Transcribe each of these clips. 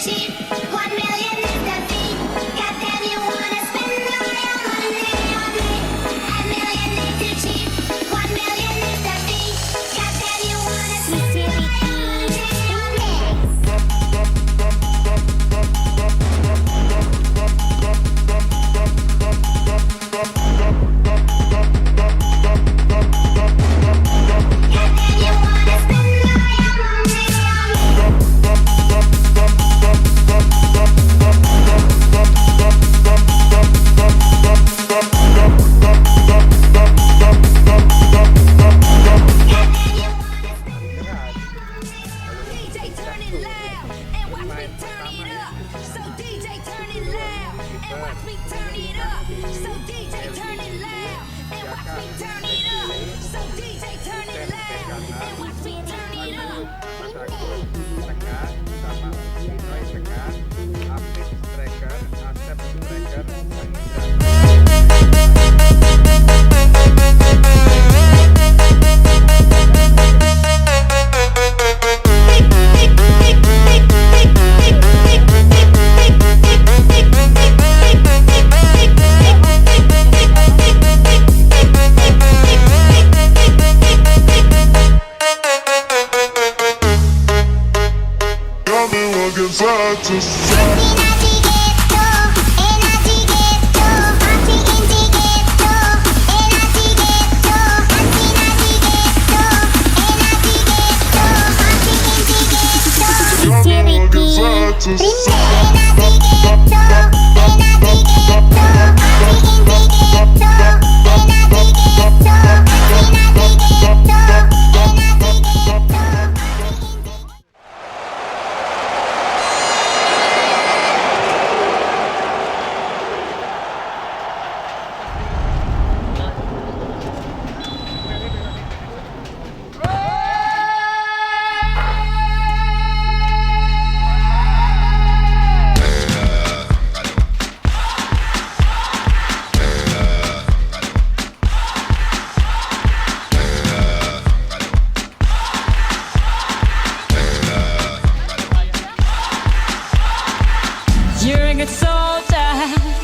cheap. 1 million is the fee. Goddamn, you wanna spend all your money on me. A million is too cheap. 1 million is the fee. Goddamn, you wanna spend all your money on me.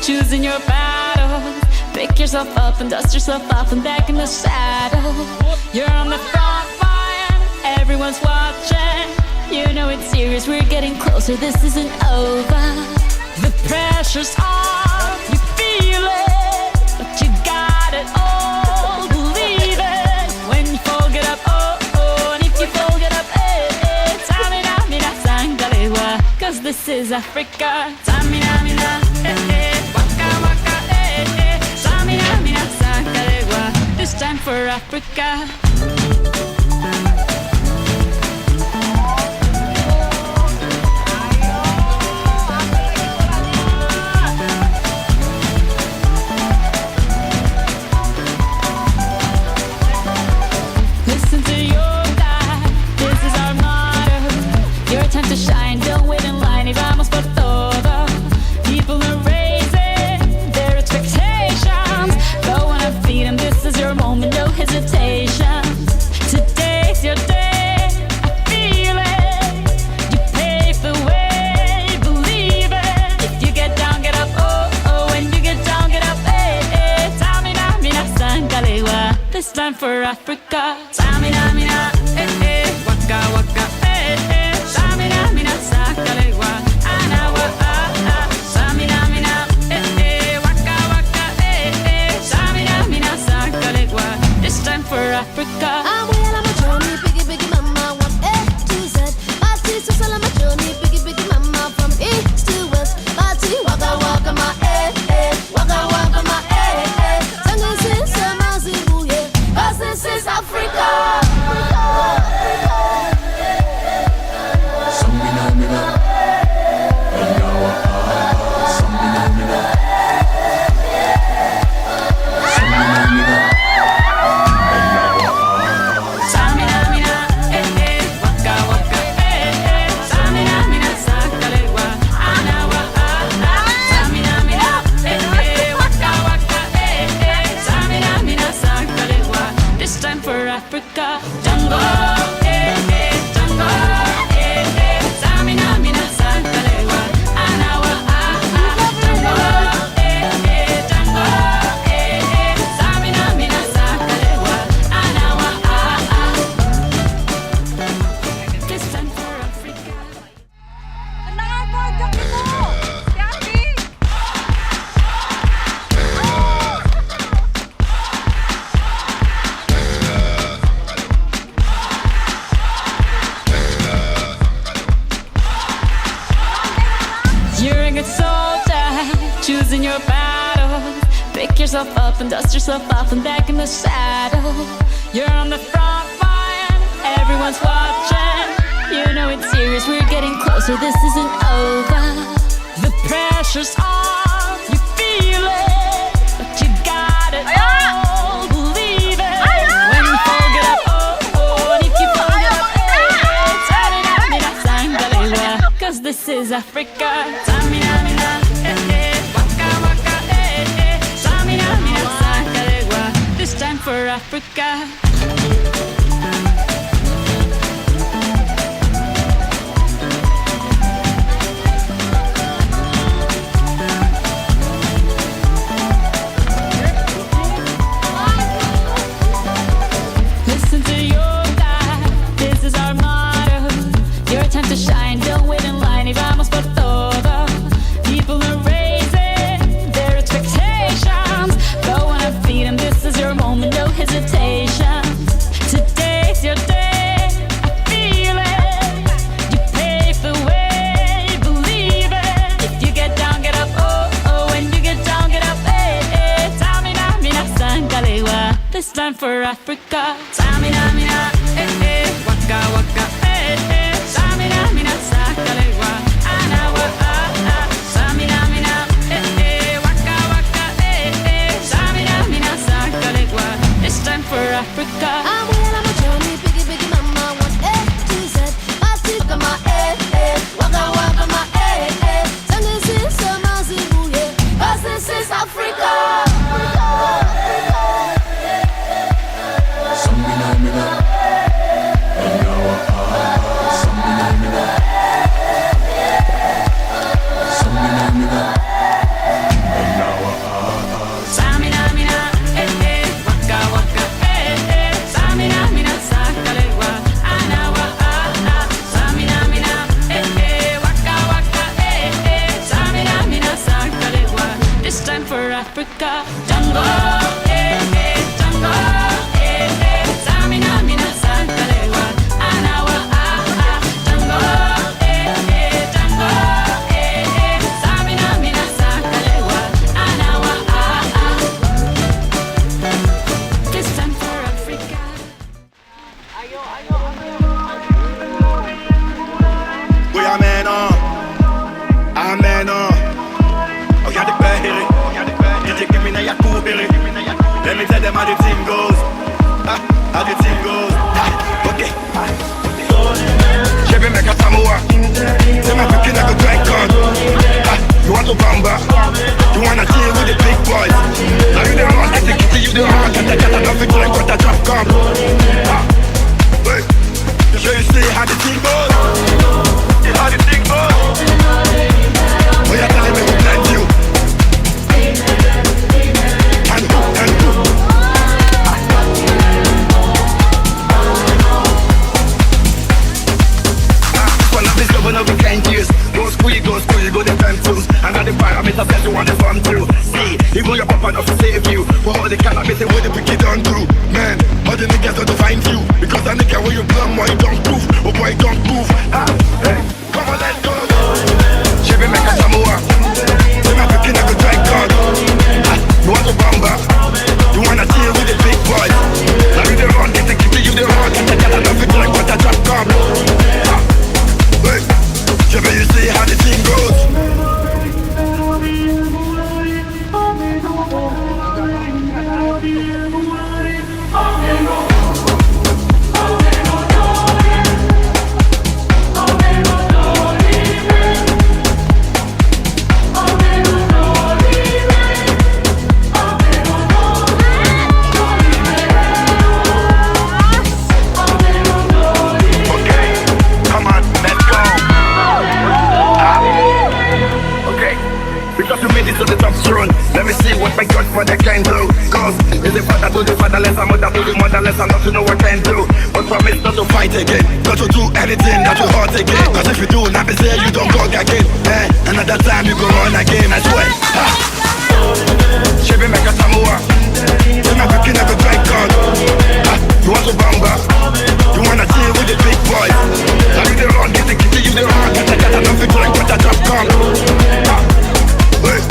Choosing your battle, pick yourself up and dust yourself off and back in the saddle. You're on the front line, everyone's watching. You know it's serious, we're getting closer, this isn't over. The pressure's on, you feel it, but you got it all, believe it. When you fall, get up, oh, oh, and if you fall, get up, eh, eh. Tamina, mina, sangalewa, cause this is Africa. Tamina, mina, eh, eh. This time for Africa. Listen to your God, this is our motto. Your time to shine, don't wait in line. Y vamos por todo. People are raising their expectations. Go on and feed them, this is your moment, no hesitation. Today's your day, I feel it. You pave the way, believe it. If you get down, get up, oh, oh. When you get down, get up, eh, eh. Tamina, mina, sangalewa. This time for Africa. Tamina, mina, eh, eh. Waka, waka, eh, eh. Tamina, mina, sangalewa. Anawa, ah, ah. Tamina, mina, eh, eh. Waka, waka, eh, eh. Tamina, mina, sangalewa. This time for Africa. I'm well on my journey, biggie, biggie mama, one A to Z. Party, so on my journey, biggie, biggie mama, from east to west. Party, waka, waka, my eh, eh. Waka, waka, my eh, eh. Tango, since I'm a Zimbabwe, 'cause this is Africa. choosing your battles. Pick yourself up and dust yourself off and back in the saddle. You're on the front line, everyone's watching. You know it's serious, we're getting closer, this isn't over. The pressure's on, you feel it, but you got it all, believe it. When you fall, get up, oh, and if you fall, get up, oh. Cause this is Africa. Samina, mina, waka, waka, Samina, mina, sakalegua. This time for Africa. Listen to your God, this is our motto. Your time to shine, don't wait in line. Y vamos por todo. People are raising their expectations. Go on and feed them, this is your moment, no hesitation. Today's your day, I feel it. You pave the way, believe it. If you get down, get up, oh, when you get down, get up, Samina, mina, sangalewa. This time for Africa. Samina, mina, waka, waka, Samina, mina, sangalewa. Anawa, Samina, mina, waka, waka, Samina, mina, sangalewa. It's time for Africa. I'm well on my journey, biggie, biggie, mama, want A to Z. My teeth got my waka, waka, my Tongue is in some Mazibu, yeah. 'Cause this is Africa. Samina, mina, waka, waka, Samina, mina, sangalewa. Anawa, Samina, mina, waka, waka, Samina, mina, sangalewa. This time for Africa. Jungle, jungle, Samina, mina, sangalewa. Anawa, jungle, jungle, Samina, mina, sangalewa. Anawa, this time for Africa. Oui, amen, amen. Regarde the berry, DJ give me na ya cool berry. Let me tell them how the thing goes. How the thing goes. Okay. Je vais make a Samoa. C'est ma pique na go drink on. You want to bamba? You wanna chill with the big boys? Now you the one that take it to you the one that take it enough to drink what the drop come. Wait, so you see how the thing goes? How the thing goes? Oh, you're telling me who blend you? And who? One of these governor we can't use. Go squeeze, go the time too. And now the parameters that you want to form through. See, even your papa not to save you. For all the cannabis and what the wicked don't do. Man, all the niggas don't find you. Because the nigga when you plumb, boy don't prove. Oh boy don't prove. Hey, come on, let's go. Je vais make a Samoa. C'est ma pique na go drink on. You want to bamba? You wanna chill with the big boys? Now you the one, get the kid to you the one. Take it enough to drink what the drop come. Wait, je vais you see how the thing goes. Father can do. Cause is the father to the fatherless, a mother to the motherless, and not to know what can do. But promise not to fight again, not to do anything that you hurt again. Cause if you do, not be say you don't go again. Another time you go on again, I swear. She be make a Samoa. You not picking up a drink on. You want to bamba? You wanna chill with the big boys? Now you the wrong, get the kitty, you the wrong. Got enough to drink, but the drop come. Wait.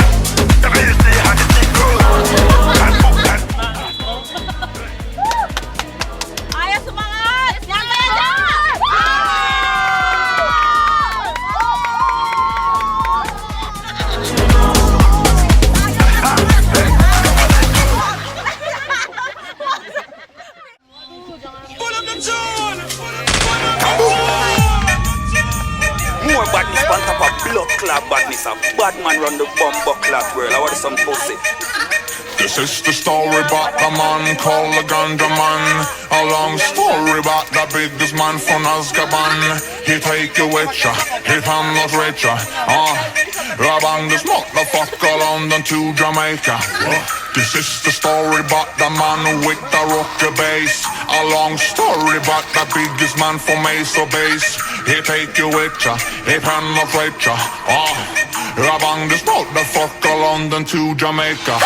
badness on top of blood clot badness. A bad man run the bumbo clot world. I want some pussy. This is the story about the man called the Ganja Man. A long story about the biggest man from Azkaban. He take you with ya, he I'm not with ya. Rabang this motherfucker London to Jamaica. This is the story about the man with the rocker bass. A long story about the biggest man from Mesa Base. He take you with ya, he I'm not with ya. Rabang this motherfucker London to Jamaica.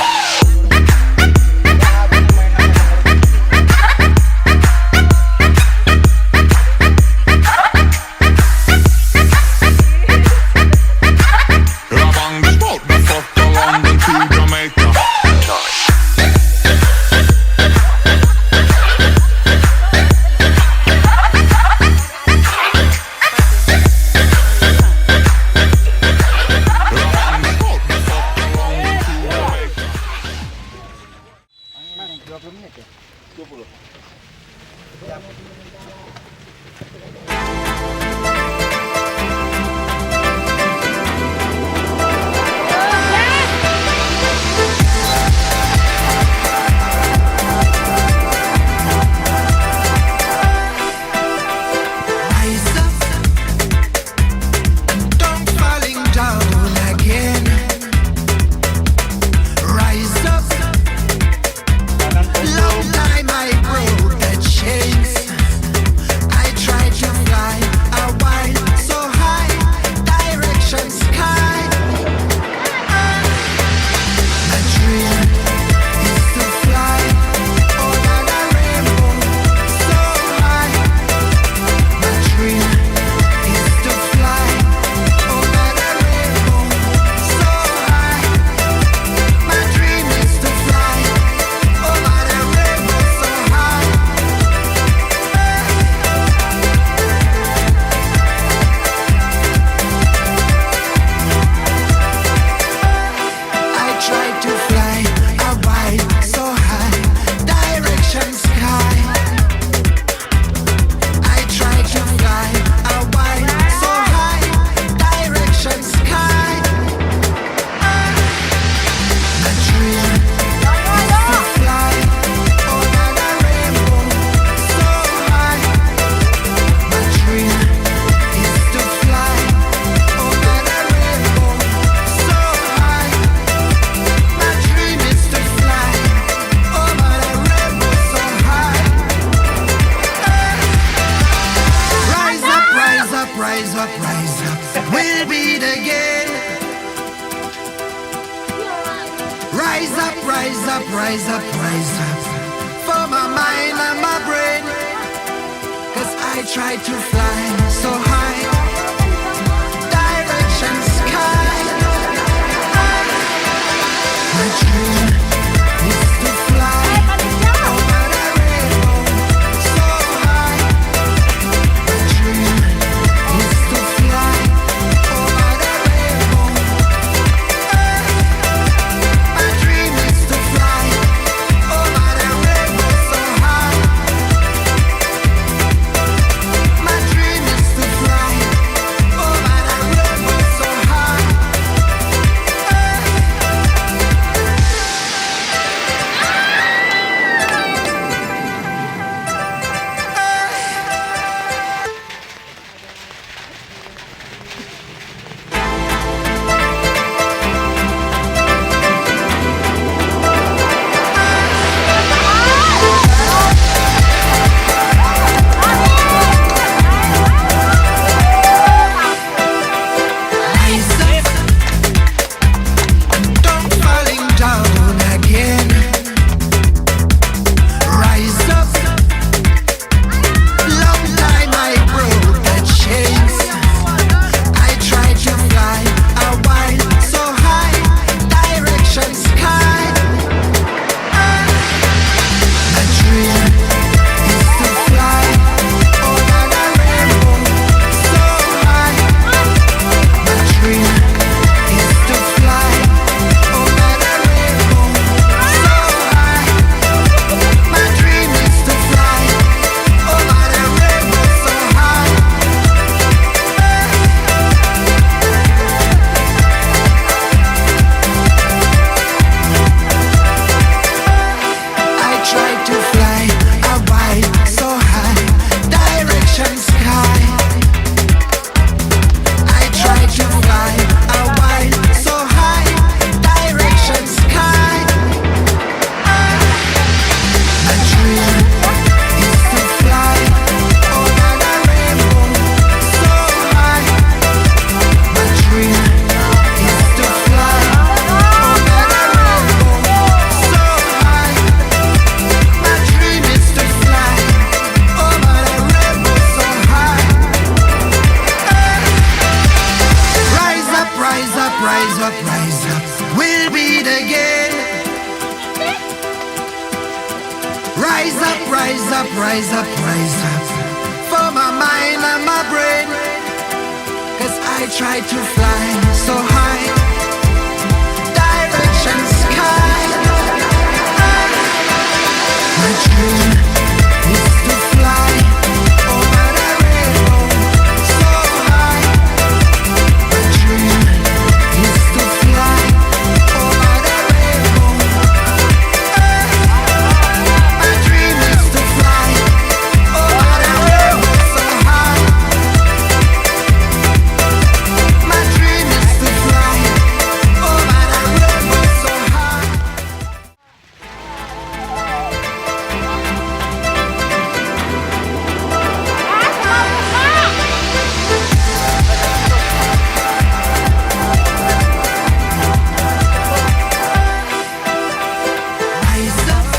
My dream is rise up, rise up, rise up for my mind and my brain. 'Cause I try to fly so high, direction sky. My dream is to fly over the rainbow so high. My dream is to fly over the rainbow. My dream is to fly over the rainbow so high. My dream is to fly over the rainbow so high. Rise up,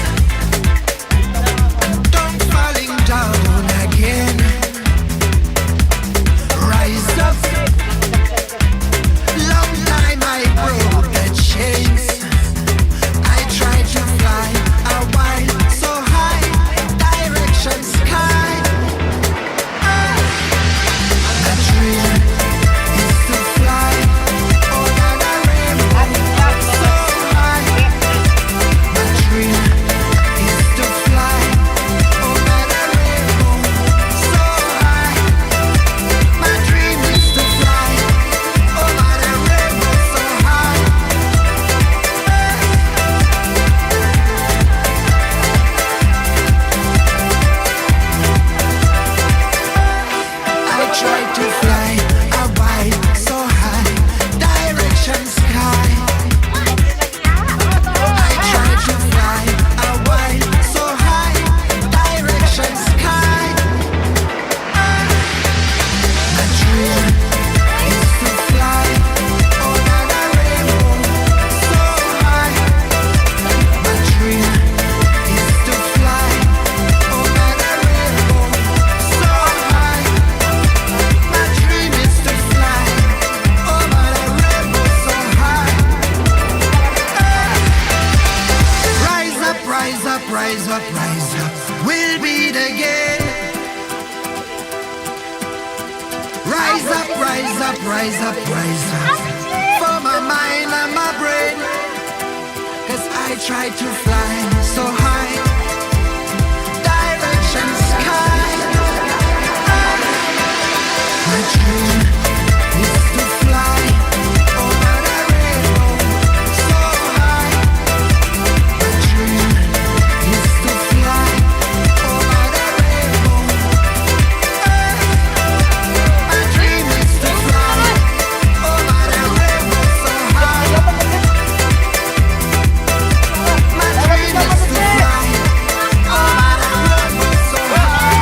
don't falling down again. Rise up, long time I broke the chains. I tried to fly a while so high, direction sky. My dream is to fly over the rainbow so high. My dream is to fly over the rainbow so high. My dream is to fly over the rainbow so high. I try to fly a while so high, direction sky. I try to fly a while so high, direction sky. My dream is to fly over the rainbow so high. My dream is to fly over the rainbow so high. My dream is to fly over the rainbow so high. Rise up, rise up, rise up, rise up. We'll beat again. Rise up, rise up, rise up, rise up for my mind and my brain. 'Cause I try to fly so high, direction sky. My dream is to fly over the rainbow so high. My dream is to fly over the rainbow. My dream is to fly over the rainbow so high. My dream is to fly over the rainbow so high.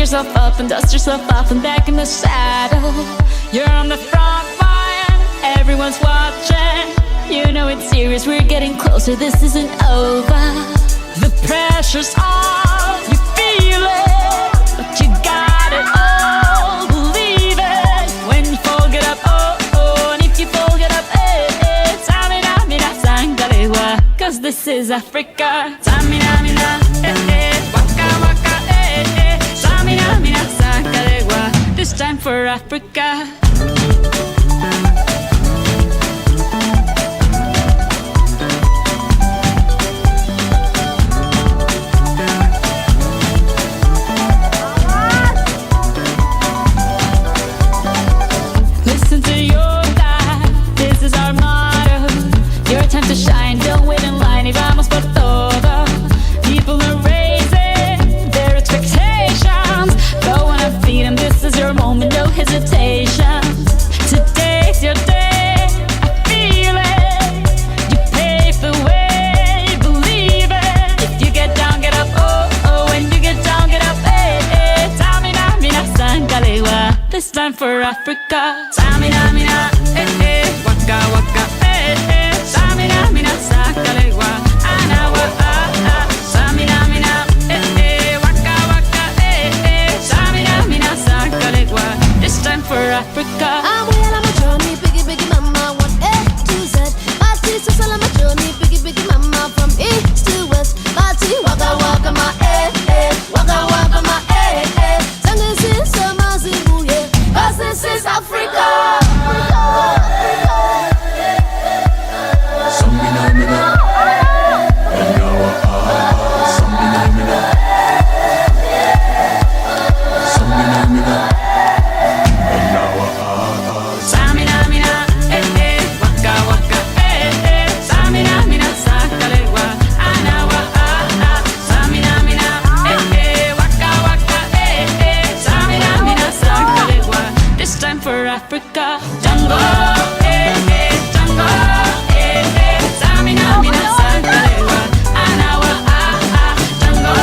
yourself up and dust yourself off and back in the saddle. You're on the front line, everyone's watching. You know it's serious, we're getting closer, this isn't over. The pressure's on, you feel it, but you got it all, believe it. When you fall, get up, oh, oh, and if you fall, get up, eh, eh. Samina, mina, sangalewa, cause this is Africa. Samina, mina, eh, eh, waka, waka, eh, eh. Samina, mina, sangalewa, this time for Africa. Listen to your God, this is our motto. Your time to shine, don't wait in line. Y vamos por todo. People are raising their expectations. Go on and feed them, this is your moment, no hesitation. Today's your day, I feel it. You pave the way, believe it. If you get down, get up, oh, oh. When you get down, get up, eh, eh. Tamina, mina, sangalewa, this time for Africa. Samina, mina, eh, eh, waka, waka, eh, eh. Samina, mina, sangalewa, anawa, ah, ah. Samina, mina, eh, eh, waka, waka, eh, eh. Samina, mina, sangalewa, this time for Africa. I'm well on my journey, biggie, biggie, mama, one A to Z. My teacher's all on my journey, biggie, biggie, mama, from east to west. My tea, waka, waka, my eh, eh, waka, waka, my eh, eh. Sangin' sin, sama, zibu, yeah, 'cause this is Africa. Samina, mina, eh, eh, waka, waka, eh, eh. Samina, mina, sangalewa, anawa, ah, ah. Samina, mina, eh, eh, waka, waka, eh, eh. Samina, mina, sangalewa, this time for Africa. Jungle, eh, eh, jungle, eh, eh. Samina, mina, sangalewa, anawa, ah, ah. Jungle,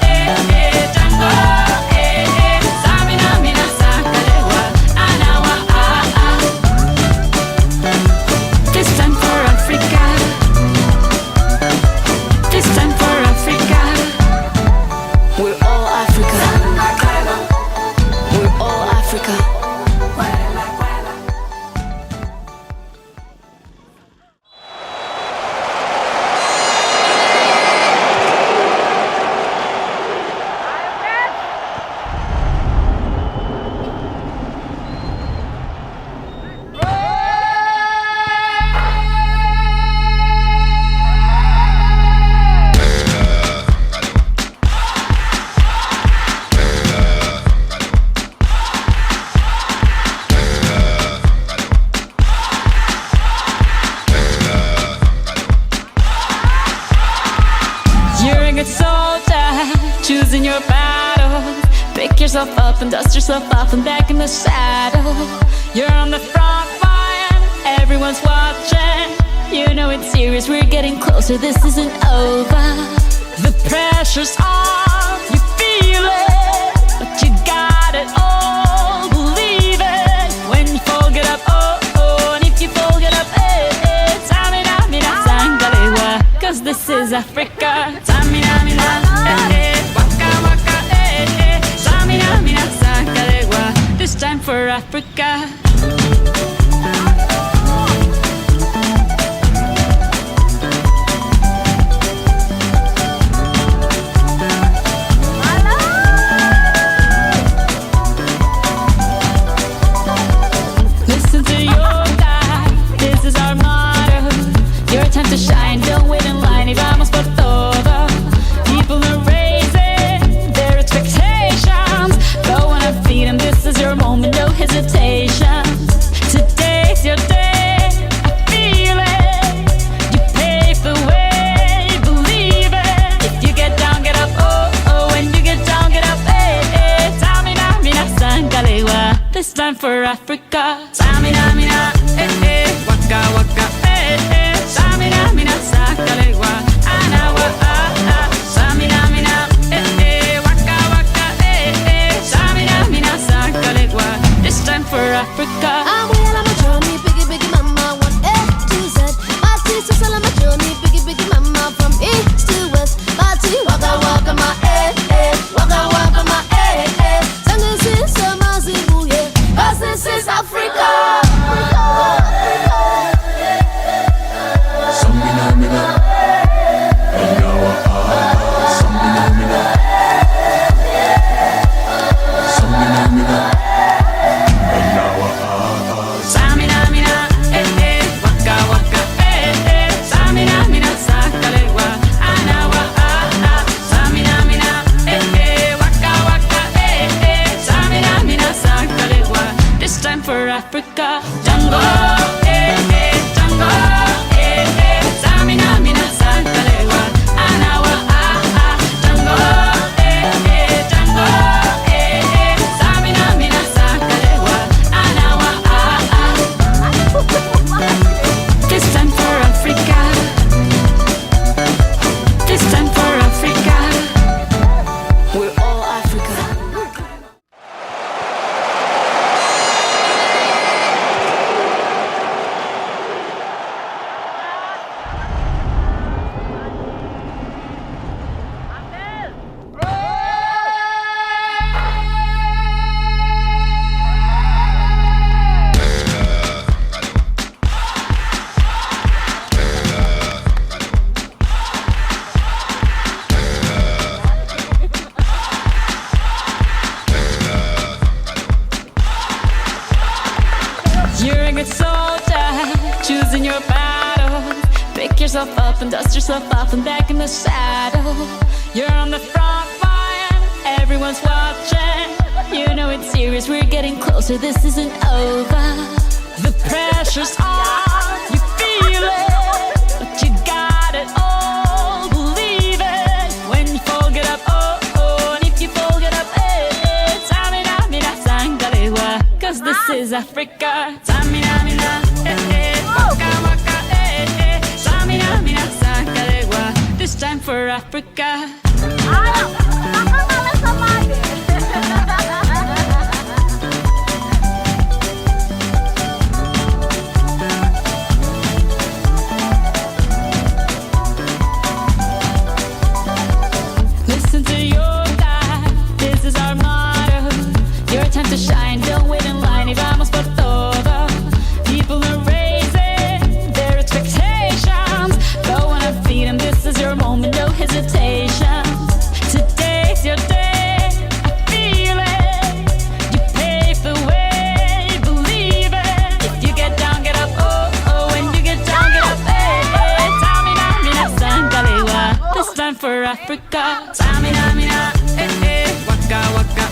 eh, eh, jungle, eh, eh. Samina, mina, sangalewa, anawa, ah, ah. This time for Africa. This time for Africa. We're all Africa. We're all Africa. You're a good soldier, choosing your battle. Pick yourself up and dust yourself off and back in the saddle. You're on the front line, everyone's watching. You know it's serious, we're getting closer, this isn't over. The pressure's on, you feel it, but you got it all, believe it. When you fall, get up, oh, oh, and if you fall, get up, eh, eh. Samina, mina, sangalewa, 'cause this is Africa. Samina, mina, eh, eh, waka, waka, eh, eh. Samina, mina, sangalewa, this time for Africa. Listen to your God, this is our motto. Your time to shine, don't wait in line. Y vamos por todo. People are raising their expectations. Go on and feed them, this is your moment, no hesitation. Today's your day, I feel it. You pave the way, believe it. If you get down, get up, oh, oh. When you get down, get up, eh, eh. Tamina, mina, sangalewa, this time for Africa. Samina, mina, eh, eh, waka, waka, eh, eh. Samina, mina, sangalewa, anawa, ah, ah. Samina, mina, eh, eh, waka, waka, eh, eh. Django, Django, Samina, mina, Sankalewa, Anawa, Django, Django, Samina, mina, Sankalewa, Anawa, This time for Africa. This time for Africa. We're all Africa. You're a good soldier, choosing your battle. Pick yourself up and dust yourself off and back in the saddle. You're on the front line, everyone's watching. You know it's serious, we're getting closer, this isn't over. The pressure's on, you feel it, but you got it all, believe it. When you fall, get up, oh, and if you fall, get up, Samina, mina, Sangalewa, 'cause this is Africa. Samina, mina, waka, waka, Samina, mina, Sangalewa, this time for Africa. Listen to your God, this is our motto. Your time to shine, don't wait in line, y vamos por todo. People are raising their expectations. Go on and feed them, this is your moment, no hesitation. Today's your day, I feel it. You pave the way, believe it. If you get down, get up, oh, when you get down, get up, Samina, mina, Sangalewa, this time for Africa. Samina, mina, waka, waka,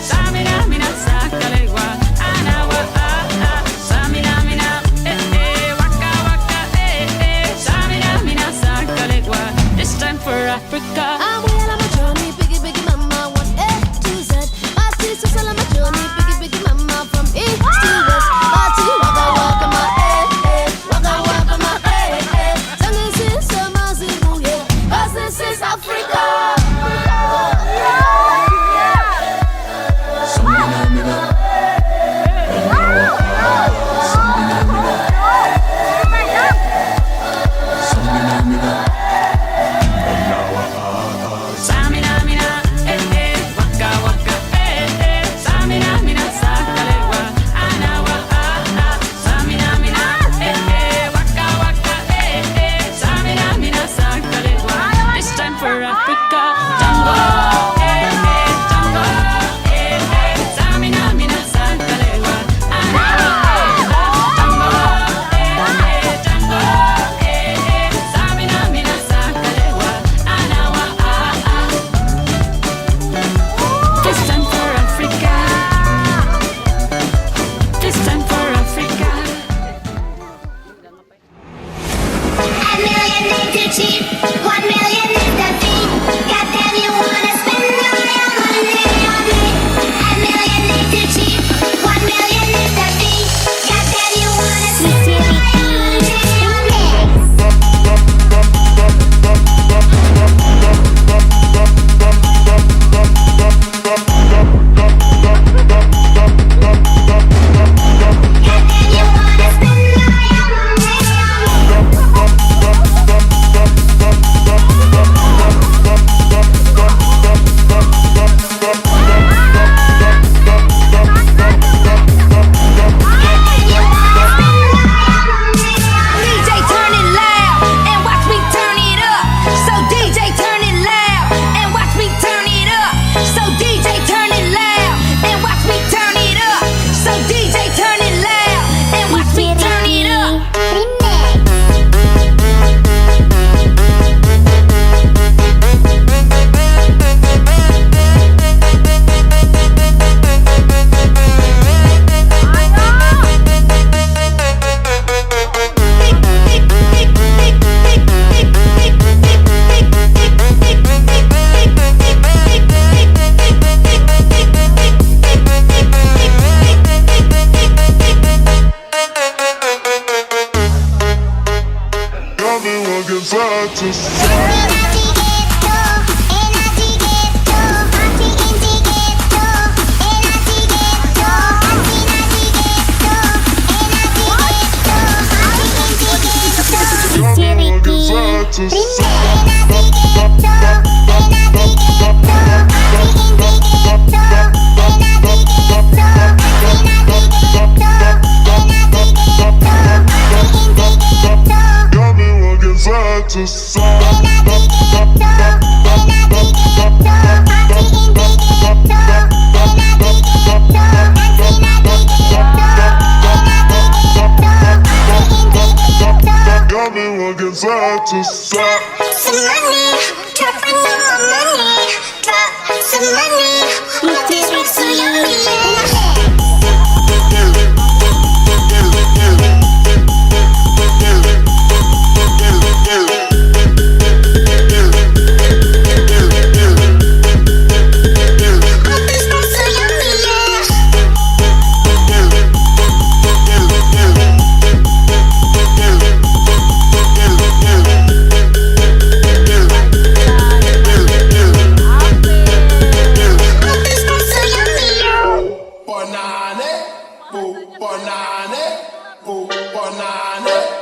Samina, mina, Sangalewa, Anawa, Samina, mina, waka, waka, Samina, mina, Sangalewa, this time for Africa. I'm well on my journey, biggie, biggie mama, 1 A to Z. Party, so on my journey, biggie, biggie mama, from east to west. Party, waka, waka, my waka, waka, my Sangin' since summer's in, yeah, 'cause this is Africa. side to side. To side to side. Some money, dropping on my money. Drop some money, my tears look so yummy. Banana, oh banana, oh banana.